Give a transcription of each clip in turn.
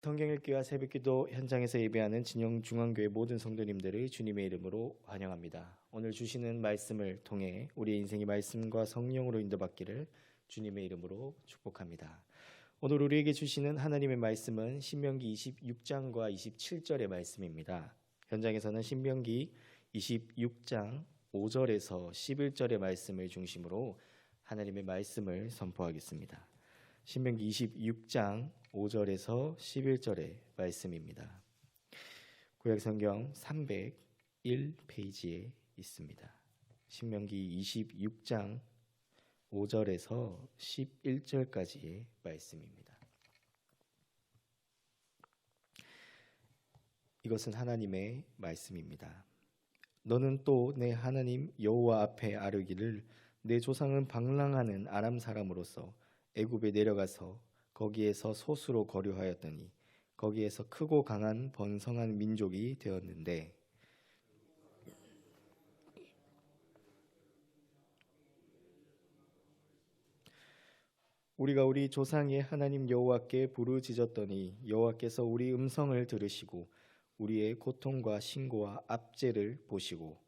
성경읽기와 새벽기도 현장에서 예배하는 진영중앙교회 모든 성도님들을 주님의 이름으로 환영합니다. 오늘 주시는 말씀을 통해 우리의 인생이 말씀과 성령으로 인도받기를 주님의 이름으로 축복합니다. 오늘 우리에게 주시는 하나님의 말씀은 신명기 26장과 27절의 말씀입니다. 현장에서는 신명기 26장 5절에서 11절의 말씀을 중심으로 하나님의 말씀을 선포하겠습니다. 신명기 26장 5절에서 11절의 말씀입니다. 구약성경 301페이지에 있습니다. 신명기 26장 5절에서 11절까지의 말씀입니다. 이것은 하나님의 말씀입니다. 너는 또 내 하나님 여호와 앞에 아뢰기를 내 조상은 방랑하는 아람 사람으로서 애굽에 내려가서 거기에서 소수로 거류하였더니 거기에서 크고 강한 번성한 민족이 되었는데 우리가 우리 조상의 하나님 여호와께 부르짖었더니 여호와께서 우리 음성을 들으시고 우리의 고통과 신고와 압제를 보시고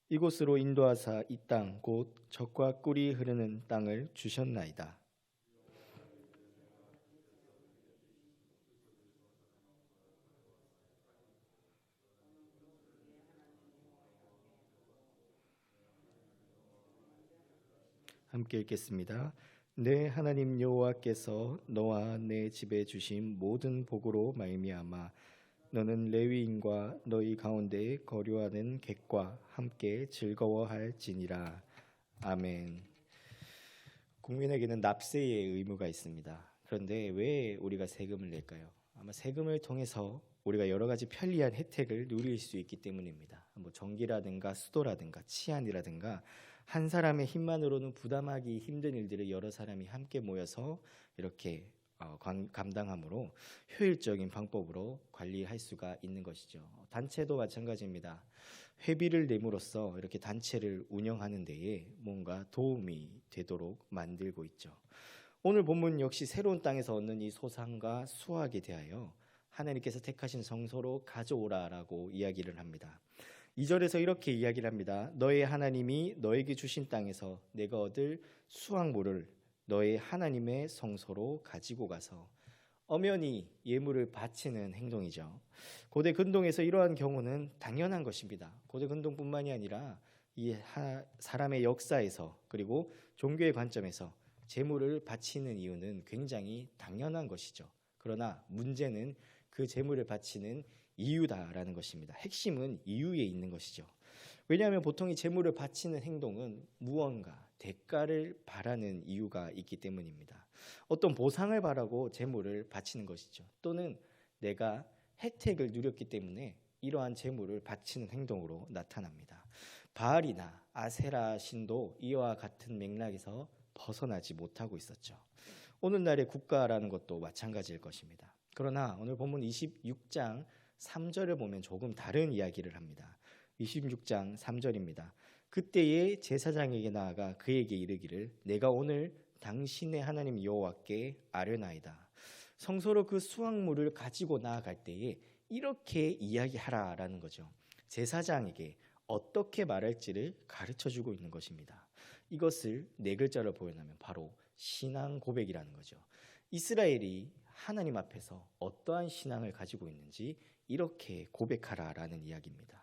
이곳으로 인도하사 이 땅 곧 젖과 꿀이 흐르는 땅을 주셨나이다. 함께 읽겠습니다. 내 하나님 여호와께서 너와 내 집에 주신 모든 복으로 말미암아 너는 레위인과 너희 가운데 거류하는 객과 함께 즐거워할지니라. 아멘. 국민에게는 납세의 의무가 있습니다. 그런데 왜 우리가 세금을 낼까요? 아마 세금을 통해서 우리가 여러 가지 편리한 혜택을 누릴 수 있기 때문입니다. 뭐 전기라든가 수도라든가 치안이라든가 한 사람의 힘만으로는 부담하기 힘든 일들을 여러 사람이 함께 모여서 이렇게 감당함으로 효율적인 방법으로 관리할 수가 있는 것이죠. 단체도 마찬가지입니다. 회비를 내므로써 이렇게 단체를 운영하는 데에 뭔가 도움이 되도록 만들고 있죠. 오늘 본문 역시 새로운 땅에서 얻는 이 소상과 수확에 대하여 하나님께서 택하신 성소로 가져오라라고 이야기를 합니다. 2절에서 이렇게 이야기를 합니다. 너의 하나님이 너에게 주신 땅에서 내가 얻을 수확물을 너의 하나님의 성소로 가지고 가서 엄연히 예물을 바치는 행동이죠. 고대 근동에서 이러한 경우는 당연한 것입니다. 고대 근동뿐만이 아니라 이 사람의 역사에서 그리고 종교의 관점에서 제물을 바치는 이유는 굉장히 당연한 것이죠. 그러나 문제는 그 제물을 바치는 이유다라는 것입니다. 핵심은 이유에 있는 것이죠. 왜냐하면 보통 이 제물을 바치는 행동은 무언가 대가를 바라는 이유가 있기 때문입니다. 어떤 보상을 바라고 제물을 바치는 것이죠. 또는 내가 혜택을 누렸기 때문에 이러한 제물을 바치는 행동으로 나타납니다. 바알이나 아세라 신도 이와 같은 맥락에서 벗어나지 못하고 있었죠. 오늘날의 국가라는 것도 마찬가지일 것입니다. 그러나 오늘 본문 26장 3절을 보면 조금 다른 이야기를 합니다. 26장 3절입니다. 그때에 제사장에게 나아가 그에게 이르기를 내가 오늘 당신의 하나님 여호와께 아뢰나이다. 성소로 그 수확물을 가지고 나아갈 때에 이렇게 이야기하라라는 거죠. 제사장에게 어떻게 말할지를 가르쳐주고 있는 것입니다. 이것을 네 글자로 표현하면 바로 신앙 고백이라는 거죠. 이스라엘이 하나님 앞에서 어떠한 신앙을 가지고 있는지 이렇게 고백하라라는 이야기입니다.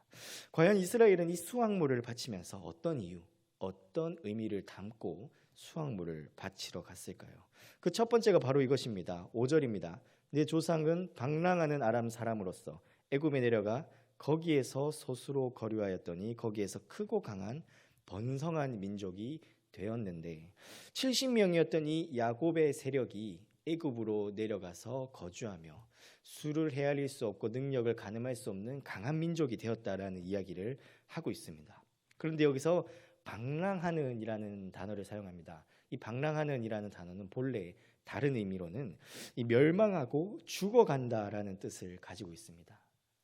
과연 이스라엘은 이 수확물을 바치면서 어떤 이유, 어떤 의미를 담고 수확물을 바치러 갔을까요? 그 첫 번째가 바로 이것입니다. 5절입니다. 내 조상은 방랑하는 아람 사람으로서 애굽에 내려가 거기에서 소수로 거류하였더니 거기에서 크고 강한 번성한 민족이 되었는데 70명이었던 이 야곱의 세력이 애굽으로 내려가서 거주하며 수를 헤아릴 수 없고 능력을 가늠할 수 없는 강한 민족이 되었다라는 이야기를 하고 있습니다. 그런데 여기서 방랑하는 이라는 단어를 사용합니다. 이 방랑하는 이라는 단어는 본래 다른 의미로는 이 멸망하고 죽어간다라는 뜻을 가지고 있습니다.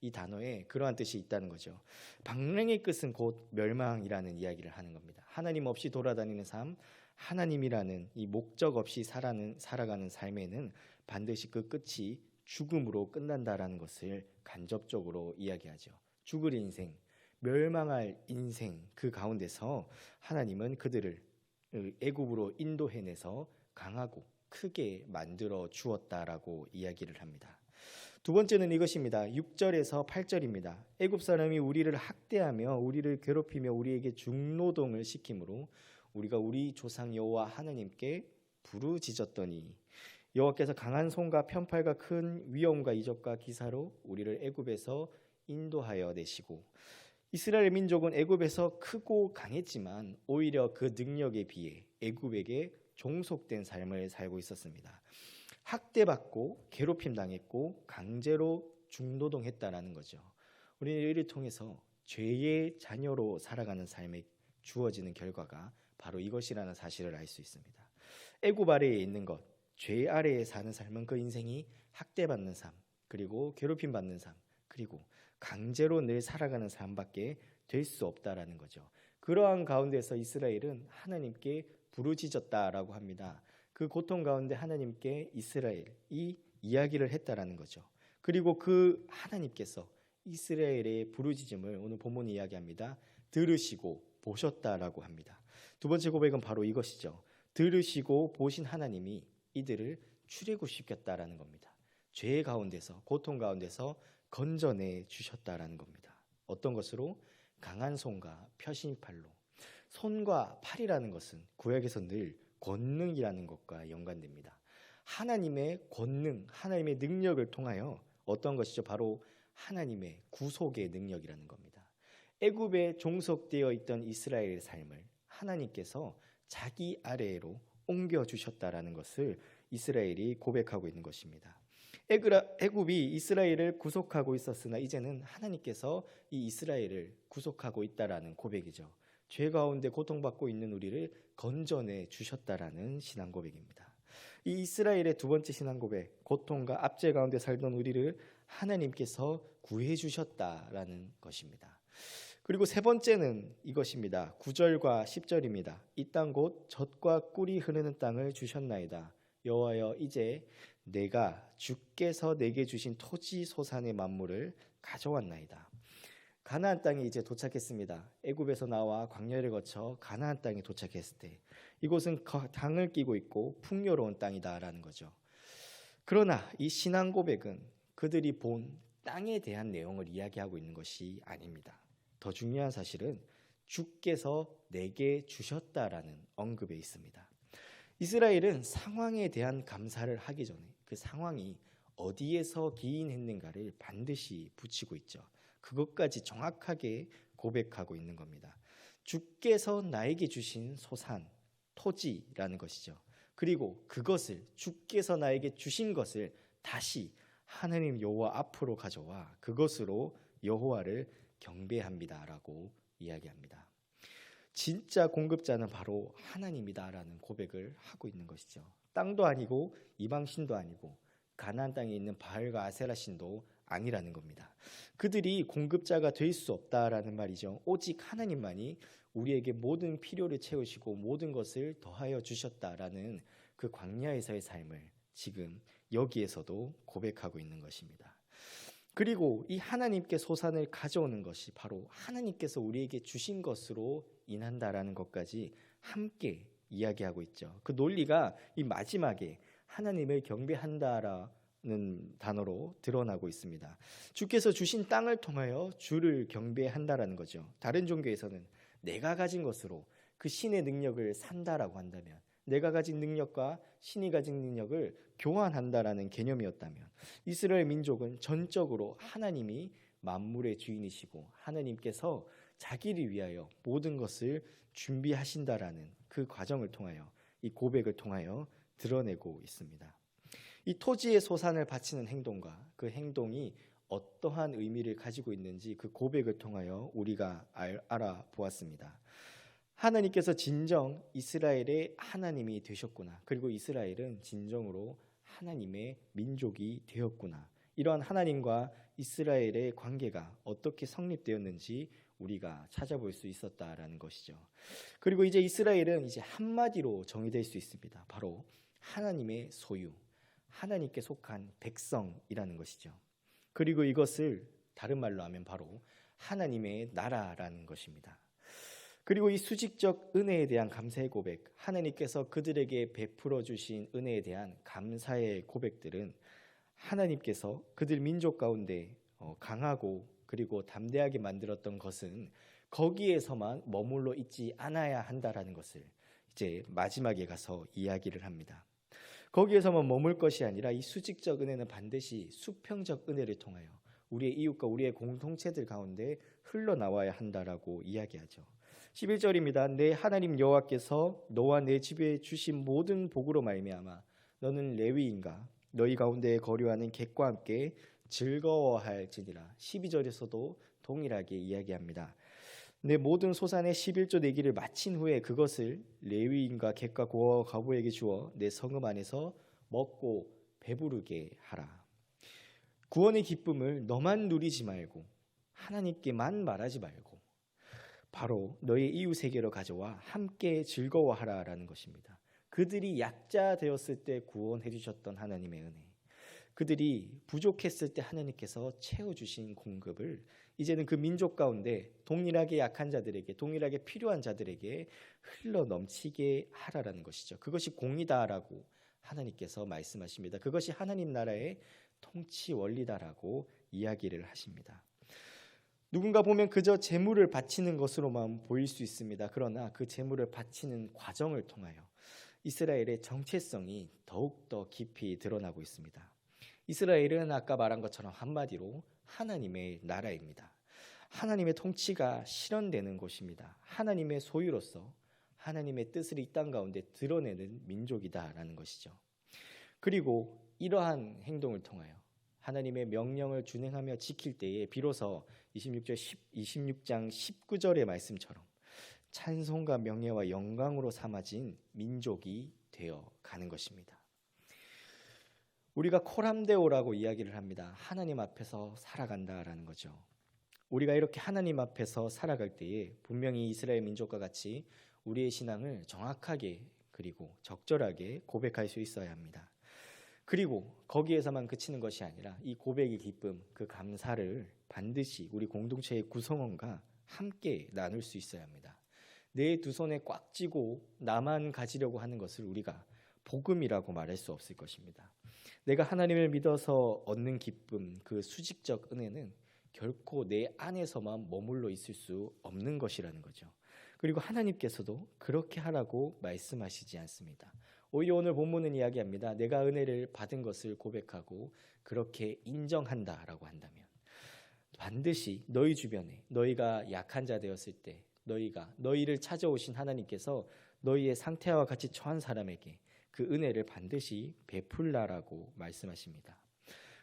이 단어에 그러한 뜻이 있다는 거죠. 방랑의 끝은 곧 멸망이라는 이야기를 하는 겁니다. 하나님 없이 돌아다니는 삶, 하나님이라는 이 목적 없이 살아가는 삶에는 반드시 그 끝이 죽음으로 끝난다라는 것을 간접적으로 이야기하죠. 죽을 인생, 멸망할 인생, 그 가운데서 하나님은 그들을 애굽으로 인도해내서 강하고 크게 만들어 주었다라고 이야기를 합니다. 두 번째는 이것입니다. 6절에서 8절입니다. 애굽 사람이 우리를 학대하며 우리를 괴롭히며 우리에게 중노동을 시키므로 우리가 우리 조상 여호와 하나님께 부르짖었더니 여호와께서 강한 손과 편팔과 큰 위엄과 이적과 기사로 우리를 애굽에서 인도하여 내시고, 이스라엘 민족은 애굽에서 크고 강했지만 오히려 그 능력에 비해 애굽에게 종속된 삶을 살고 있었습니다. 학대받고 괴롭힘 당했고 강제로 중노동했다라는 거죠. 우리는 이를 통해서 죄의 자녀로 살아가는 삶에 주어지는 결과가 바로 이것이라는 사실을 알 수 있습니다. 애굽 아래에 있는 것, 죄 아래에 사는 삶은 그 인생이 학대받는 삶, 그리고 괴롭힘 받는 삶, 그리고 강제로 늘 살아가는 삶밖에 될 수 없다라는 거죠. 그러한 가운데서 이스라엘은 하나님께 부르짖었다라고 합니다. 그 고통 가운데 하나님께 이스라엘이 이야기를 했다라는 거죠. 그리고 그 하나님께서 이스라엘의 부르짖음을 오늘 본문이 이야기합니다. 들으시고 보셨다라고 합니다. 두 번째 고백은 바로 이것이죠. 들으시고 보신 하나님이 이들을 출애굽시켰다라는 겁니다. 죄 가운데서, 고통 가운데서 건져내 주셨다라는 겁니다. 어떤 것으로? 강한 손과 펴신팔로. 손과 팔이라는 것은 구약에서 늘 권능이라는 것과 연관됩니다. 하나님의 권능, 하나님의 능력을 통하여 어떤 것이죠? 바로 하나님의 구속의 능력이라는 겁니다. 애굽에 종속되어 있던 이스라엘의 삶을 하나님께서 자기 아래로 옮겨주셨다라는 것을 이스라엘이 고백하고 있는 것입니다. 애굽이 이스라엘을 구속하고 있었으나 이제는 하나님께서 이 이스라엘을 구속하고 있다라는 고백이죠. 죄 가운데 고통받고 있는 우리를 건져내 주셨다라는 신앙 고백입니다. 이 이스라엘의 두 번째 신앙 고백, 고통과 압제 가운데 살던 우리를 하나님께서 구해 주셨다라는 것입니다. 그리고 세 번째는 이것입니다. 9절과 10절입니다. 이 땅 곧 젖과 꿀이 흐르는 땅을 주셨나이다. 여호와여, 이제 내가 주께서 내게 주신 토지 소산의 만물을 가져왔나이다. 가나안 땅에 이제 도착했습니다. 애굽에서 나와 광야를 거쳐 가나안 땅에 도착했을 때 이곳은 강을 끼고 있고 풍요로운 땅이다라는 거죠. 그러나 이 신앙 고백은 그들이 본 땅에 대한 내용을 이야기하고 있는 것이 아닙니다. 더 중요한 사실은 주께서 내게 주셨다라는 언급에 있습니다. 이스라엘은 상황에 대한 감사를 하기 전에 그 상황이 어디에서 기인했는가를 반드시 붙이고 있죠. 그것까지 정확하게 고백하고 있는 겁니다. 주께서 나에게 주신 소산, 토지라는 것이죠. 그리고 그것을, 주께서 나에게 주신 것을 다시 하나님 여호와 앞으로 가져와 그것으로 여호와를 경배합니다라고 이야기합니다. 진짜 공급자는 바로 하나님이다라는 고백을 하고 있는 것이죠. 땅도 아니고 이방신도 아니고 가나안 땅에 있는 바알과 아세라 신도 아니라는 겁니다. 그들이 공급자가 될 수 없다라는 말이죠. 오직 하나님만이 우리에게 모든 필요를 채우시고 모든 것을 더하여 주셨다라는 그 광야에서의 삶을 지금 여기에서도 고백하고 있는 것입니다. 그리고 이 하나님께 소산을 가져오는 것이 바로 하나님께서 우리에게 주신 것으로 인한다라는 것까지 함께 이야기하고 있죠. 그 논리가 이 마지막에 하나님을 경배한다라는 단어로 드러나고 있습니다. 주께서 주신 땅을 통하여 주를 경배한다라는 거죠. 다른 종교에서는 내가 가진 것으로 그 신의 능력을 산다라고 한다면, 내가 가진 능력과 신이 가진 능력을 교환한다라는 개념이었다면, 이스라엘 민족은 전적으로 하나님이 만물의 주인이시고 하나님께서 자기를 위하여 모든 것을 준비하신다라는 그 과정을 통하여, 이 고백을 통하여 드러내고 있습니다. 이 토지의 소산을 바치는 행동과 그 행동이 어떠한 의미를 가지고 있는지 그 고백을 통하여 우리가 알아보았습니다. 하나님께서 진정 이스라엘의 하나님이 되셨구나. 그리고 이스라엘은 진정으로 하나님의 민족이 되었구나. 이러한 하나님과 이스라엘의 관계가 어떻게 성립되었는지 우리가 찾아볼 수 있었다라는 것이죠. 그리고 이제 이스라엘은 이제 한마디로 정의될 수 있습니다. 바로 하나님의 소유, 하나님께 속한 백성이라는 것이죠. 그리고 이것을 다른 말로 하면 바로 하나님의 나라라는 것입니다. 그리고 이 수직적 은혜에 대한 감사의 고백, 하나님께서 그들에게 베풀어 주신 은혜에 대한 감사의 고백들은 하나님께서 그들 민족 가운데 강하고 그리고 담대하게 만들었던 것은 거기에서만 머물러 있지 않아야 한다라는 것을 이제 마지막에 가서 이야기를 합니다. 거기에서만 머물 것이 아니라 이 수직적 은혜는 반드시 수평적 은혜를 통하여 우리의 이웃과 우리의 공동체들 가운데 흘러나와야 한다라고 이야기하죠. 11절입니다. 내 하나님 여호와께서 너와 내 집에 주신 모든 복으로 말미암아 너는 레위인과 너희 가운데 거류하는 객과 함께 즐거워할지니라. 12절에서도 동일하게 이야기합니다. 내 모든 소산의 11조 내기를 마친 후에 그것을 레위인과 객과 고아와 과부에게 주어 내 성읍 안에서 먹고 배부르게 하라. 구원의 기쁨을 너만 누리지 말고 하나님께만 말하지 말고 바로 너의 이웃에게로 가져와 함께 즐거워하라라는 것입니다. 그들이 약자 되었을 때 구원해 주셨던 하나님의 은혜, 그들이 부족했을 때 하나님께서 채워주신 공급을 이제는 그 민족 가운데 동일하게 약한 자들에게, 동일하게 필요한 자들에게 흘러 넘치게 하라라는 것이죠. 그것이 공의다라고 하나님께서 말씀하십니다. 그것이 하나님 나라의 통치 원리다라고 이야기를 하십니다. 누군가 보면 그저 재물을 바치는 것으로만 보일 수 있습니다. 그러나 그 재물을 바치는 과정을 통하여 이스라엘의 정체성이 더욱더 깊이 드러나고 있습니다. 이스라엘은 아까 말한 것처럼 한마디로 하나님의 나라입니다. 하나님의 통치가 실현되는 곳입니다. 하나님의 소유로서 하나님의 뜻을 이 땅 가운데 드러내는 민족이다라는 것이죠. 그리고 이러한 행동을 통하여 하나님의 명령을 준행하며 지킬 때에 비로소 26장 19절의 말씀처럼 찬송과 명예와 영광으로 삼아진 민족이 되어 가는 것입니다. 우리가 코람데오라고 이야기를 합니다. 하나님 앞에서 살아간다라는 거죠. 우리가 이렇게 하나님 앞에서 살아갈 때에 분명히 이스라엘 민족과 같이 우리의 신앙을 정확하게 그리고 적절하게 고백할 수 있어야 합니다. 그리고 거기에서만 그치는 것이 아니라 이 고백의 기쁨, 그 감사를 반드시 우리 공동체의 구성원과 함께 나눌 수 있어야 합니다. 내 두 손에 꽉 쥐고 나만 가지려고 하는 것을 우리가 복음이라고 말할 수 없을 것입니다. 내가 하나님을 믿어서 얻는 기쁨, 그 수직적 은혜는 결코 내 안에서만 머물러 있을 수 없는 것이라는 거죠. 그리고 하나님께서도 그렇게 하라고 말씀하시지 않습니다. 오히려 오늘 본문은 이야기합니다. 내가 은혜를 받은 것을 고백하고 그렇게 인정한다라고 한다면 반드시 너희 주변에 너희가 약한 자 되었을 때 너희를 찾아오신 하나님께서 너희의 상태와 같이 처한 사람에게 그 은혜를 반드시 베풀라라고 말씀하십니다.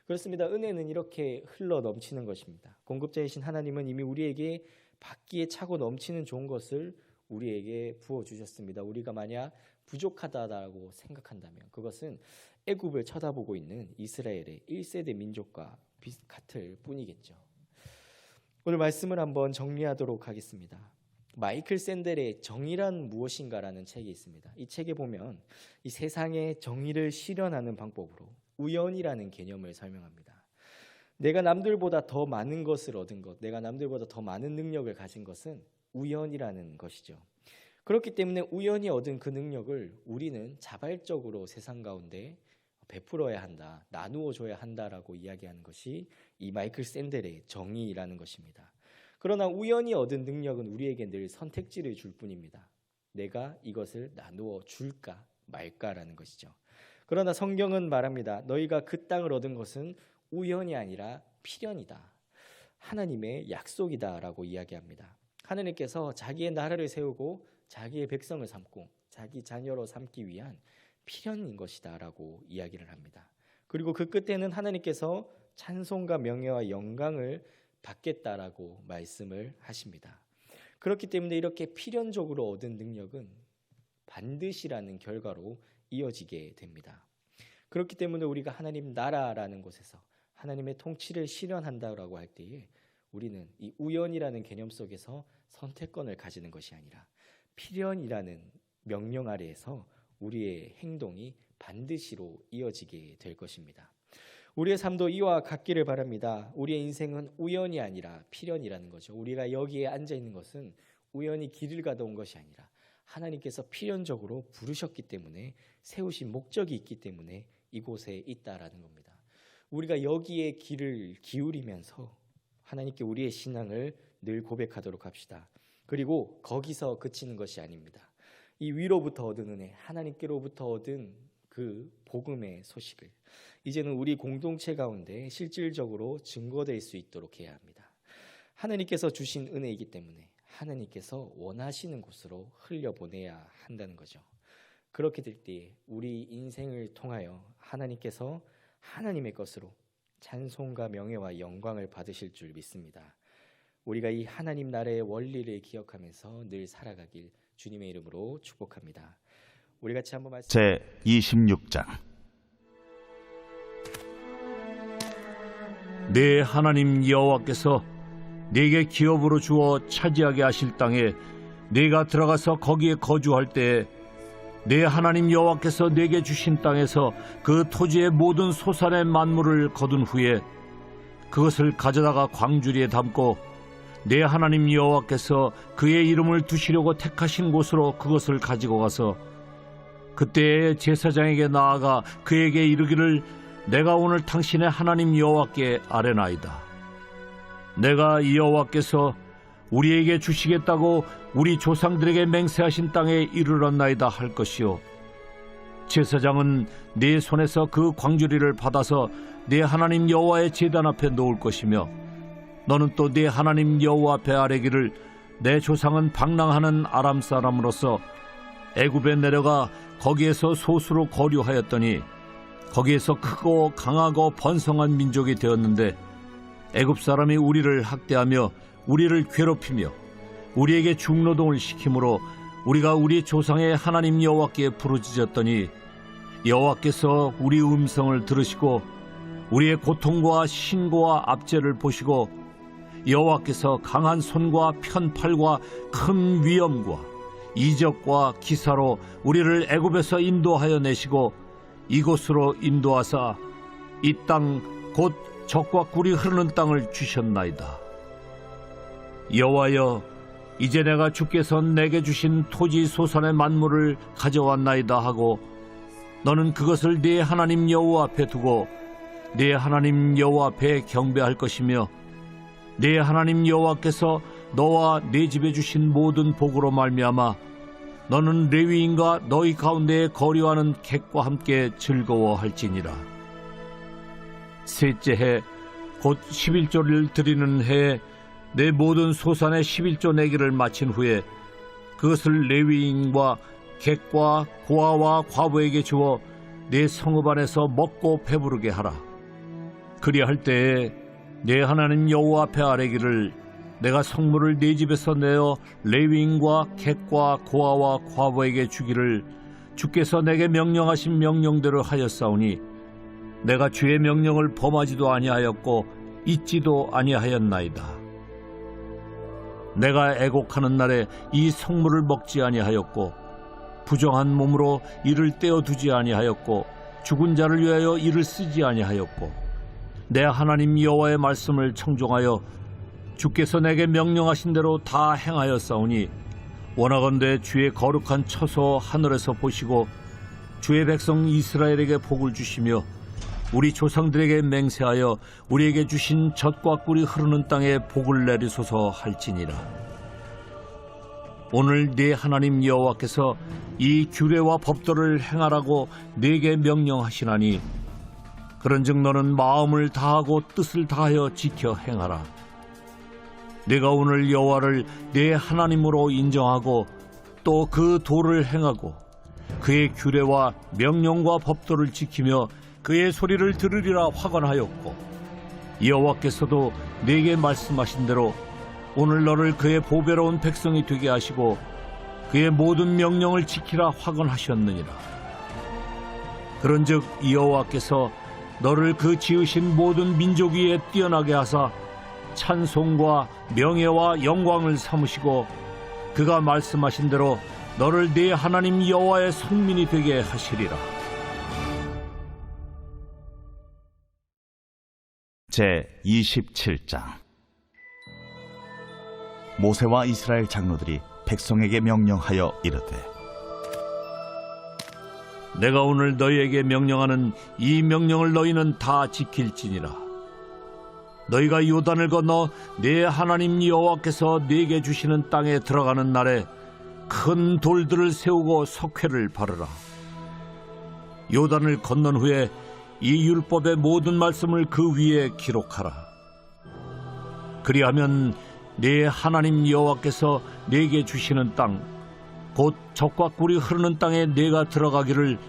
그렇습니다. 은혜는 이렇게 흘러 넘치는 것입니다. 공급자이신 하나님은 이미 우리에게 받기에 차고 넘치는 좋은 것을 우리에게 부어주셨습니다. 우리가 만약 부족하다고 생각한다면 그것은 애굽을 쳐다보고 있는 이스라엘의 1세대 민족과 같을 뿐이겠죠. 오늘 말씀을 한번 정리하도록 하겠습니다. 마이클 샌델의 정의란 무엇인가라는 책이 있습니다. 이 책에 보면 이 세상의 정의를 실현하는 방법으로 우연이라는 개념을 설명합니다. 내가 남들보다 더 많은 것을 얻은 것, 내가 남들보다 더 많은 능력을 가진 것은 우연이라는 것이죠. 그렇기 때문에 우연히 얻은 그 능력을 우리는 자발적으로 세상 가운데 베풀어야 한다, 나누어 줘야 한다라고 이야기하는 것이 이 마이클 샌델의 정의라는 것입니다. 그러나 우연히 얻은 능력은 우리에게 늘 선택지를 줄 뿐입니다. 내가 이것을 나누어 줄까 말까라는 것이죠. 그러나 성경은 말합니다. 너희가 그 땅을 얻은 것은 우연이 아니라 필연이다. 하나님의 약속이다라고 이야기합니다. 하나님께서 자기의 나라를 세우고 자기의 백성을 삼고 자기 자녀로 삼기 위한 필연인 것이다라고 이야기를 합니다. 그리고 그 끝에는 하나님께서 찬송과 명예와 영광을 받겠다라고 말씀을 하십니다. 그렇기 때문에 이렇게 필연적으로 얻은 능력은 반드시라는 결과로 이어지게 됩니다. 그렇기 때문에 우리가 하나님 나라라는 곳에서 하나님의 통치를 실현한다라고 할 때에 우리는 이 우연이라는 개념 속에서 선택권을 가지는 것이 아니라 필연이라는 명령 아래에서 우리의 행동이 반드시로 이어지게 될 것입니다. 우리의 삶도 이와 같기를 바랍니다. 우리의 인생은 우연이 아니라 필연이라는 거죠. 우리가 여기에 앉아 있는 것은 우연히 길을 가다 온 것이 아니라 하나님께서 필연적으로 부르셨기 때문에 세우신 목적이 있기 때문에 이곳에 있다라는 겁니다. 우리가 여기에 귀를 기울이면서 하나님께 우리의 신앙을 늘 고백하도록 합시다. 그리고 거기서 그치는 것이 아닙니다. 이 위로부터 얻은 은혜, 하나님께로부터 얻은 그 복음의 소식을 이제는 우리 공동체 가운데 실질적으로 증거될 수 있도록 해야 합니다. 하나님께서 주신 은혜이기 때문에 하나님께서 원하시는 곳으로 흘려보내야 한다는 거죠. 그렇게 될 때 우리 인생을 통하여 하나님께서 하나님의 것으로 찬송과 명예와 영광을 받으실 줄 믿습니다. 우리가 이 하나님 나라의 원리를 기억하면서 늘 살아가길 주님의 이름으로 축복합니다. 우리 같이 한번 말씀. 제 26장. 내 하나님 여호와께서 네게 기업으로 주어 차지하게 하실 땅에 네가 들어가서 거기에 거주할 때에 내 하나님 여호와께서 네게 주신 땅에서 그 토지의 모든 소산의 만물을 거둔 후에 그것을 가져다가 광주리에 담고 내 하나님 여호와께서 그의 이름을 두시려고 택하신 곳으로 그것을 가지고 가서 그때에 제사장에게 나아가 그에게 이르기를 내가 오늘 당신의 하나님 여호와께 아뢰나이다. 내가 여호와께서 우리에게 주시겠다고 우리 조상들에게 맹세하신 땅에 이르렀나이다 할 것이요 제사장은 네 손에서 그 광주리를 받아서 네 하나님 여호와의 제단 앞에 놓을 것이며 너는 또 네 하나님 여호와 앞에 아뢰기를 내 조상은 방랑하는 아람 사람으로서 애굽에 내려가 거기에서 소수로 거류하였더니 거기에서 크고 강하고 번성한 민족이 되었는데 애굽 사람이 우리를 학대하며 우리를 괴롭히며 우리에게 중노동을 시키므로 우리가 우리 조상의 하나님 여호와께 부르짖었더니 여호와께서 우리 음성을 들으시고 우리의 고통과 신고와 압제를 보시고 여호와께서 강한 손과 편팔과 큰 위엄과 이적과 기사로 우리를 애굽에서 인도하여 내시고 이곳으로 인도하사 이 땅 곧 젖과 꿀이 흐르는 땅을 주셨나이다. 여호와여, 이제 내가 주께서 내게 주신 토지 소산의 만물을 가져왔나이다 하고 너는 그것을 네 하나님 여호와 앞에 두고 네 하나님 여호와 앞에 경배할 것이며 네 하나님 여호와께서 너와 네 집에 주신 모든 복으로 말미암아 너는 레위인과 너희 가운데에 거류하는 객과 함께 즐거워할지니라. 셋째 해 곧 11조를 드리는 해에 내 모든 소산의 11조 내기를 마친 후에 그것을 레위인과 객과 고아와 과부에게 주어 내 성읍 안에서 먹고 배부르게 하라. 그리할 때에 내 하나님 여호와 앞에 아뢰기를 내가 성물을 네 집에서 내어 레위인과 객과 고아와 과부에게 주기를 주께서 내게 명령하신 명령대로 하였사오니 내가 주의 명령을 범하지도 아니하였고 잊지도 아니하였나이다. 내가 애곡하는 날에 이 성물을 먹지 아니하였고 부정한 몸으로 이를 떼어두지 아니하였고 죽은 자를 위하여 이를 쓰지 아니하였고 내 하나님 여호와의 말씀을 청종하여 주께서 내게 명령하신 대로 다 행하였사오니 원하건대 주의 거룩한 처소 하늘에서 보시고 주의 백성 이스라엘에게 복을 주시며 우리 조상들에게 맹세하여 우리에게 주신 젖과 꿀이 흐르는 땅에 복을 내리소서 할지니라. 오늘 네 하나님 여호와께서 이 규례와 법도를 행하라고 네게 명령하시나니 그런즉 너는 마음을 다하고 뜻을 다하여 지켜 행하라. 네가 오늘 여호와를 네 하나님으로 인정하고 또 그 도를 행하고 그의 규례와 명령과 법도를 지키며 그의 소리를 들으리라 확언하였고 여호와께서도 네게 말씀하신 대로 오늘 너를 그의 보배로운 백성이 되게 하시고 그의 모든 명령을 지키라 확언하셨느니라. 그런즉 여호와께서 너를 그 지으신 모든 민족 위에 뛰어나게 하사 찬송과 명예와 영광을 삼으시고 그가 말씀하신 대로 너를 네 하나님 여호와의 성민이 되게 하시리라. 제 27장. 모세와 이스라엘 장로들이 백성에게 명령하여 이르되, 내가 오늘 너희에게 명령하는 이 명령을 너희는 다 지킬지니라. 너희가 요단을 건너 네 하나님 여호와께서 네게 주시는 땅에 들어가는 날에 큰 돌들을 세우고 석회를 바르라. 요단을 건넌 후에 이 율법의 모든 말씀을 그 위에 기록하라. 그리하면 네 하나님 여호와께서 네게 주시는 땅 곧 젖과 꿀이 흐르는 땅에 네가 들어가기를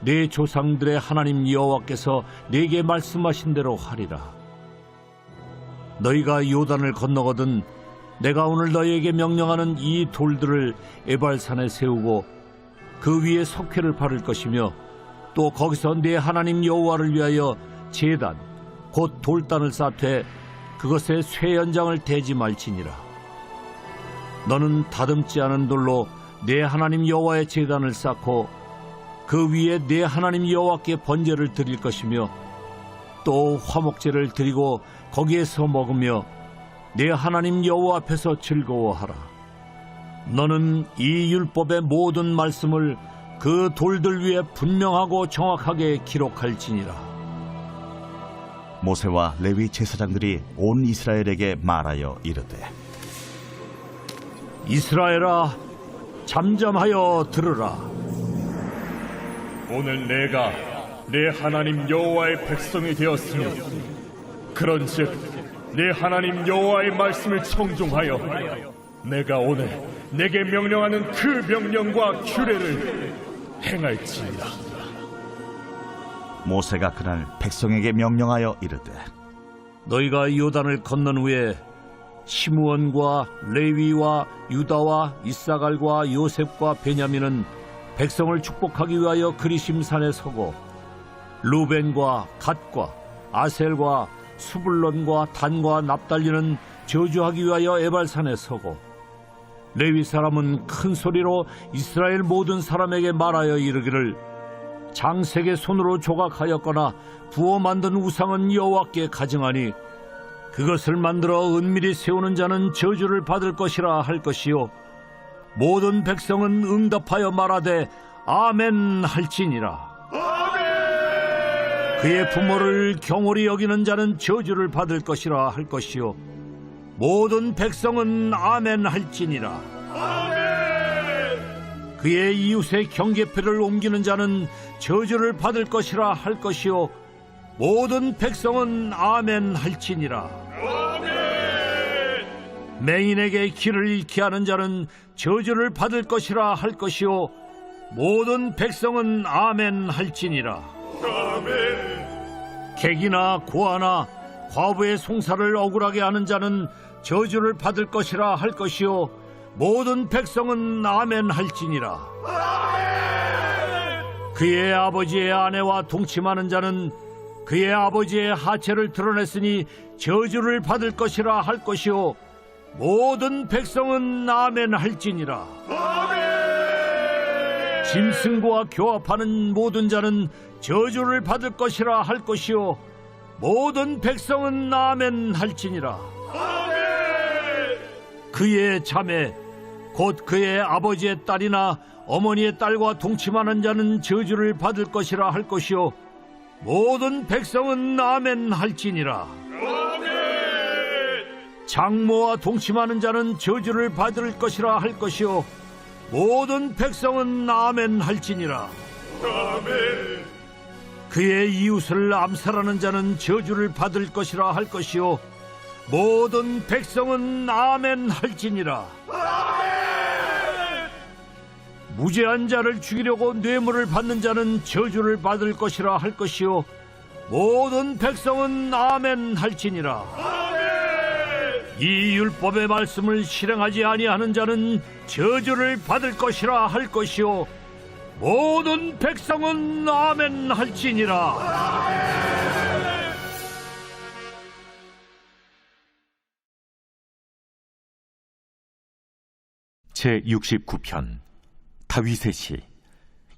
네 조상들의 하나님 여호와께서 네게 말씀하신 대로 하리라. 너희가 요단을 건너거든 내가 오늘 너희에게 명령하는 이 돌들을 에발산에 세우고 그 위에 석회를 바를 것이며 또 거기서 네 하나님 여호와를 위하여 제단 곧 돌단을 쌓되 그것에 쇠연장을 대지 말지니라. 너는 다듬지 않은 돌로 네 하나님 여호와의 제단을 쌓고 그 위에 네 하나님 여호와께 번제를 드릴 것이며 또 화목제를 드리고 거기에서 먹으며 네 하나님 여호와 앞에서 즐거워하라. 너는 이 율법의 모든 말씀을 그 돌들 위에 분명하고 정확하게 기록할지니라. 모세와 레위 제사장들이 온 이스라엘에게 말하여 이르되, 이스라엘아, 잠잠하여 들으라. 오늘 내가 내 하나님 여호와의 백성이 되었으며 그런즉 내 하나님 여호와의 말씀을 청종하여 내가 오늘 내게 명령하는 그 명령과 규례를 행할지니라. 모세가 그날 백성에게 명령하여 이르되, 너희가 요단을 건넌 후에 시므온과 레위와 유다와 이사갈과 요셉과 베냐민은 백성을 축복하기 위하여 그리심산에 서고 루벤과 갓과 아셀과 수불론과 단과 납달리는 저주하기 위하여 에발산에 서고 레위 사람은 큰 소리로 이스라엘 모든 사람에게 말하여 이르기를 장색의 손으로 조각하였거나 부어 만든 우상은 여호와께 가증하니 그것을 만들어 은밀히 세우는 자는 저주를 받을 것이라 할 것이요 모든 백성은 응답하여 말하되 아멘 할지니라. 그의 부모를 경홀히 여기는 자는 저주를 받을 것이라 할 것이요 모든 백성은 아멘 할지니라. 그의 이웃의 경계표를 옮기는 자는 저주를 받을 것이라 할 것이요 모든 백성은 아멘 할지니라. 맹인에게 길을 잃게 하는 자는 저주를 받을 것이라 할 것이요 모든 백성은 아멘 할지니라. 객이나 고아나 과부의 송사를 억울하게 하는 자는 저주를 받을 것이라 할 것이요 모든 백성은 아멘 할지니라. 그의 아버지의 아내와 동침하는 자는 그의 아버지의 하체를 드러냈으니 저주를 받을 것이라 할 것이요 모든 백성은 아멘 할지니라. 짐승과 교합하는 모든 자는 저주를 받을 것이라 할 것이요 모든 백성은 아멘 할지니라. 그의 자매 곧 그의 아버지의 딸이나 어머니의 딸과 동침하는 자는 저주를 받을 것이라 할 것이요 모든 백성은 아멘 할지니라. 장모와 동침하는 자는 저주를 받을 것이라 할 것이요 모든 백성은 아멘 할지니라. 그의 이웃을 암살하는 자는 저주를 받을 것이라 할 것이요 모든 백성은 아멘 할지니라. 무죄한 자를 죽이려고 뇌물을 받는 자는 저주를 받을 것이라 할 것이요 모든 백성은 아멘 할지니라. 이 율법의 말씀을 실행하지 아니하는 자는 저주를 받을 것이라 할 것이요 모든 백성은 아멘 할지니라. 제69편 다윗의 시.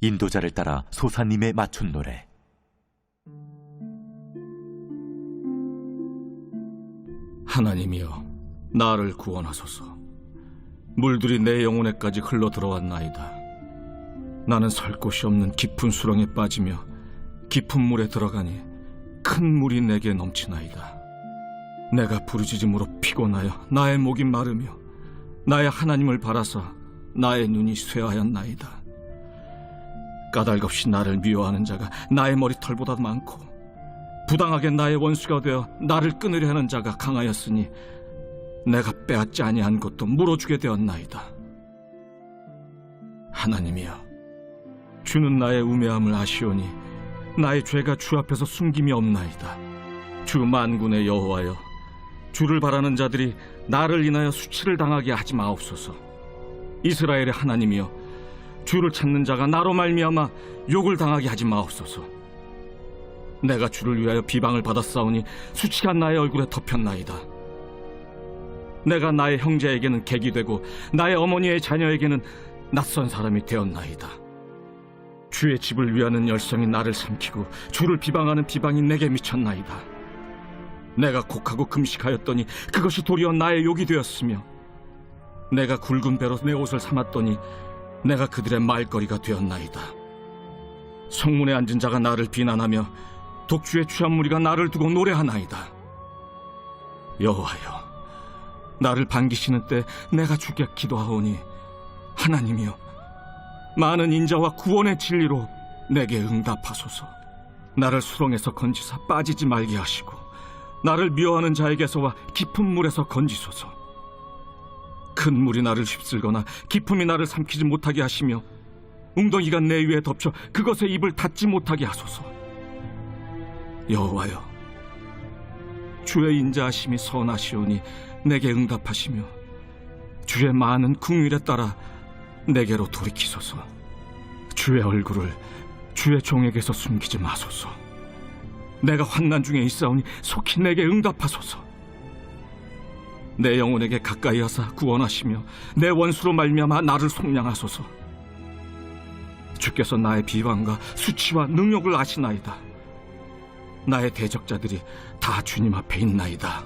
인도자를 따라 소사님의 맞춘 노래. 하나님이여, 나를 구원하소서. 물들이 내 영혼에까지 흘러 들어왔나이다. 나는 설 곳이 없는 깊은 수렁에 빠지며 깊은 물에 들어가니 큰 물이 내게 넘치나이다. 내가 부르짖음으로 피곤하여 나의 목이 마르며 나의 하나님을 바라사 나의 눈이 쇠하였나이다. 까닭없이 나를 미워하는 자가 나의 머리털보다 많고 부당하게 나의 원수가 되어 나를 끊으려 하는 자가 강하였으니 내가 빼앗지 아니한 것도 물어주게 되었나이다. 하나님이여, 주는 나의 우매함을 아시오니 나의 죄가 주 앞에서 숨김이 없나이다. 주 만군의 여호와여, 주를 바라는 자들이 나를 인하여 수치를 당하게 하지 마옵소서. 이스라엘의 하나님이여, 주를 찾는 자가 나로 말미암아 욕을 당하게 하지 마옵소서. 내가 주를 위하여 비방을 받았사오니 수치가 나의 얼굴에 덮였나이다. 내가 나의 형제에게는 객이 되고 나의 어머니의 자녀에게는 낯선 사람이 되었나이다. 주의 집을 위하는 열성이 나를 삼키고 주를 비방하는 비방이 내게 미쳤나이다. 내가 곡하고 금식하였더니 그것이 도리어 나의 욕이 되었으며 내가 굵은 배로 내 옷을 삼았더니 내가 그들의 말거리가 되었나이다. 성문에 앉은 자가 나를 비난하며 독주의 취한 무리가 나를 두고 노래하나이다. 여호와여, 나를 반기시는 때 내가 주께 기도하오니 하나님이여, 많은 인자와 구원의 진리로 내게 응답하소서. 나를 수렁에서 건지사 빠지지 말게 하시고 나를 미워하는 자에게서와 깊은 물에서 건지소서. 큰 물이 나를 휩쓸거나 깊음이 나를 삼키지 못하게 하시며 웅덩이가 내 위에 덮쳐 그것에 입을 닫지 못하게 하소서. 여호와여, 주의 인자하심이 선하시오니 내게 응답하시며 주의 많은 긍휼에 따라 내게로 돌이키소서. 주의 얼굴을 주의 종에게서 숨기지 마소서. 내가 환난 중에 있사오니 속히 내게 응답하소서. 내 영혼에게 가까이 하사 구원하시며 내 원수로 말미암아 나를 속량하소서. 주께서 나의 비방과 수치와 능욕을 아시나이다. 나의 대적자들이 다 주님 앞에 있나이다.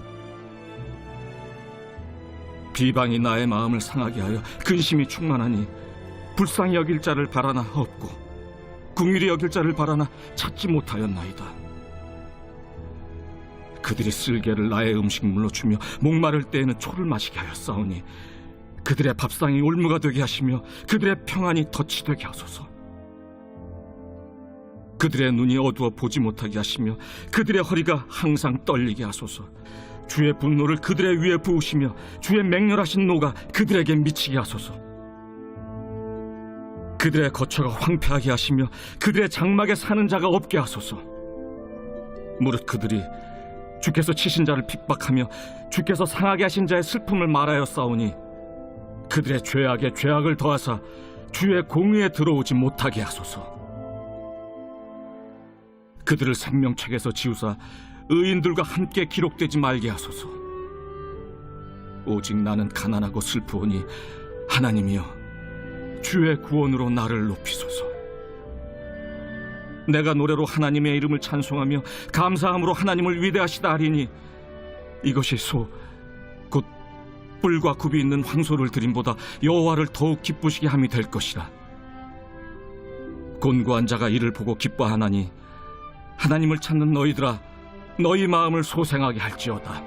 비방이 나의 마음을 상하게 하여 근심이 충만하니 불쌍히 여길 자를 바라나 없고 긍휼히 여길 자를 바라나 찾지 못하였나이다. 그들이 쓸개를 나의 음식물로 주며 목마를 때에는 초를 마시게 하였사오니 그들의 밥상이 올무가 되게 하시며 그들의 평안이 덫이 되게 하소서. 그들의 눈이 어두워 보지 못하게 하시며 그들의 허리가 항상 떨리게 하소서. 주의 분노를 그들의 위에 부으시며 주의 맹렬하신 노가 그들에게 미치게 하소서. 그들의 거처가 황폐하게 하시며 그들의 장막에 사는 자가 없게 하소서. 무릇 그들이 주께서 치신 자를 핍박하며 주께서 상하게 하신 자의 슬픔을 말하였사오니 그들의 죄악에 죄악을 더하사 주의 공의에 들어오지 못하게 하소서. 그들을 생명책에서 지우사 의인들과 함께 기록되지 말게 하소서. 오직 나는 가난하고 슬프오니 하나님이여, 주의 구원으로 나를 높이소서. 내가 노래로 하나님의 이름을 찬송하며 감사함으로 하나님을 위대하시다 하리니 이것이 곧 뿔과 굽이 있는 황소를 드림보다 여호와를 더욱 기쁘시게 함이 될 것이라. 곤고한 자가 이를 보고 기뻐하나니 하나님을 찾는 너희들아, 너희 마음을 소생하게 할지어다.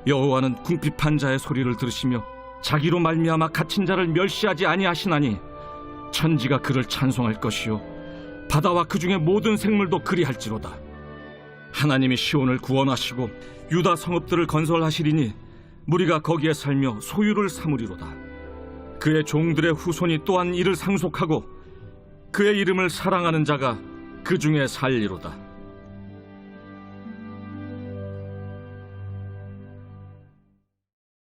여호와는 궁핍한 자의 소리를 들으시며 자기로 말미암아 갇힌 자를 멸시하지 아니하시나니 천지가 그를 찬송할 것이요 바다와 그 중에 모든 생물도 그리할지로다. 하나님이 시온을 구원하시고 유다 성읍들을 건설하시리니 무리가 거기에 살며 소유를 삼으리로다. 그의 종들의 후손이 또한 이를 상속하고 그의 이름을 사랑하는 자가 그 중에 살리로다.